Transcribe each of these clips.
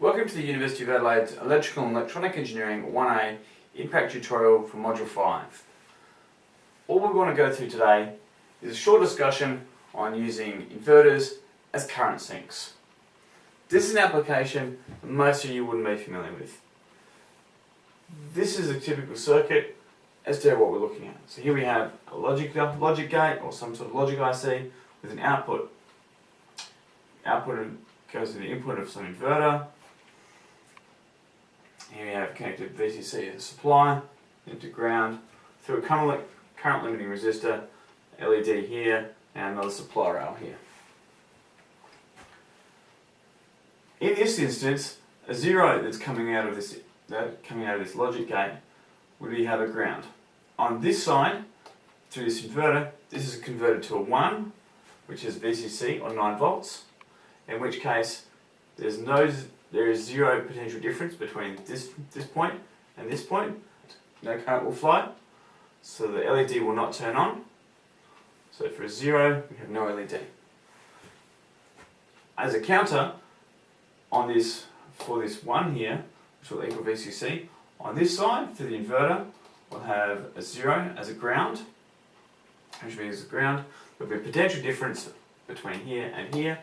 Welcome to the University of Adelaide's Electrical and Electronic Engineering 1A Impact Tutorial for Module 5. All we're going to go through today is a short discussion on using inverters as current sinks. This is an application that most of you wouldn't be familiar with. This is a typical circuit as to what we're looking at. So here we have a logic gate or some sort of logic IC with an output. Output goes to the input of some inverter. Here we have connected VCC as a supply into ground through a current limiting resistor, LED here, and another supply rail here. In this instance, a zero that's coming out of this logic gate would have a ground. On this side, through this inverter, this is converted to a 1, which is VCC or 9 volts, in which case there is zero potential difference between this point and this point. No current will flow, so the LED will not turn on. So for a 0, we have no LED. As a counter, for this 1 here, which will equal VCC, on this side, through the inverter, we'll have a 0 as a ground, which means ground. There'll be a potential difference between here and here.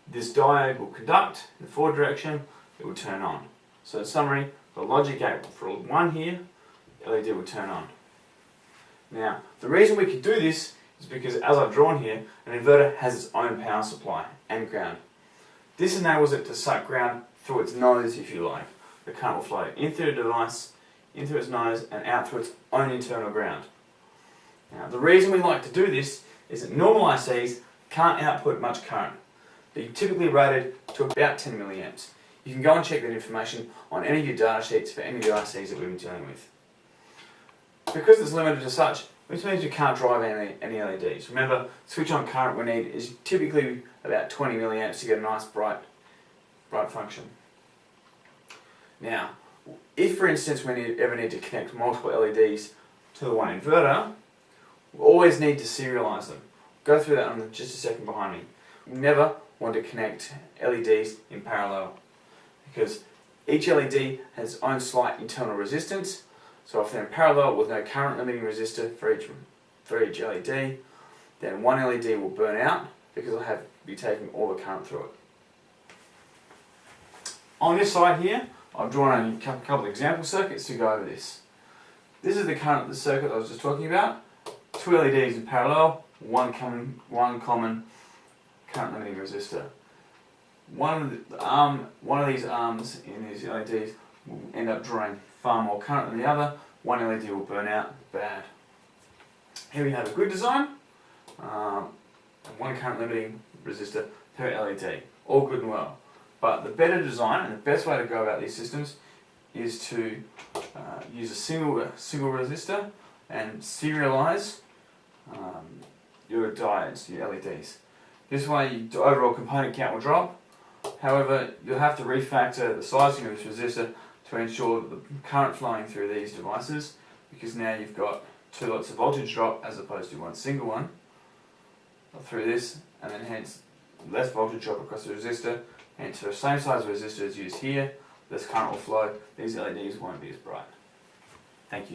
This diode will conduct in the forward direction, it will turn on. So in summary, the logic gate for 1 here, LED will turn on. Now, the reason we can do this is because, as I've drawn here, an inverter has its own power supply and ground. This enables it to suck ground through its nose, if you like. The current will flow in through the device, in through its nose, and out through its own internal ground. Now, the reason we like to do this is that normal ICs can't output much current. They're typically rated to about 10 milliamps. You can go and check that information on any of your data sheets for any of the ICs that we've been dealing with. Because it's limited to such, which means we can't drive any LEDs. Remember, switch on current we need is typically about 20 milliamps to get a nice bright function. Now, if for instance we ever need to connect multiple LEDs to the one inverter, we always need to serialize them. Go through that in just a second behind me. We never want to connect LEDs in parallel, because each LED has its own slight internal resistance. So if they're in parallel with no current limiting resistor for each LED, then one LED will burn out because it'll be taking all the current through it. On this side here, I've drawn a couple of example circuits to go over this. This is the circuit I was just talking about. 2 LEDs in parallel, one common current limiting resistor. One of these arms in these LEDs will end up drawing far more current than the other. One LED will burn out, bad. Here we have a good design, and one current limiting resistor per LED, all good and well. But the better design and the best way to go about these systems is to use a single resistor and serialize your diodes, your LEDs. This way your overall component count will drop. However, you'll have to refactor the sizing of this resistor to ensure that the current flowing through these devices, because now you've got 2 lots of voltage drop as opposed to one single one through this, and then hence less voltage drop across the resistor, and to the same size resistor as used here, less current will flow, these LEDs won't be as bright. Thank you.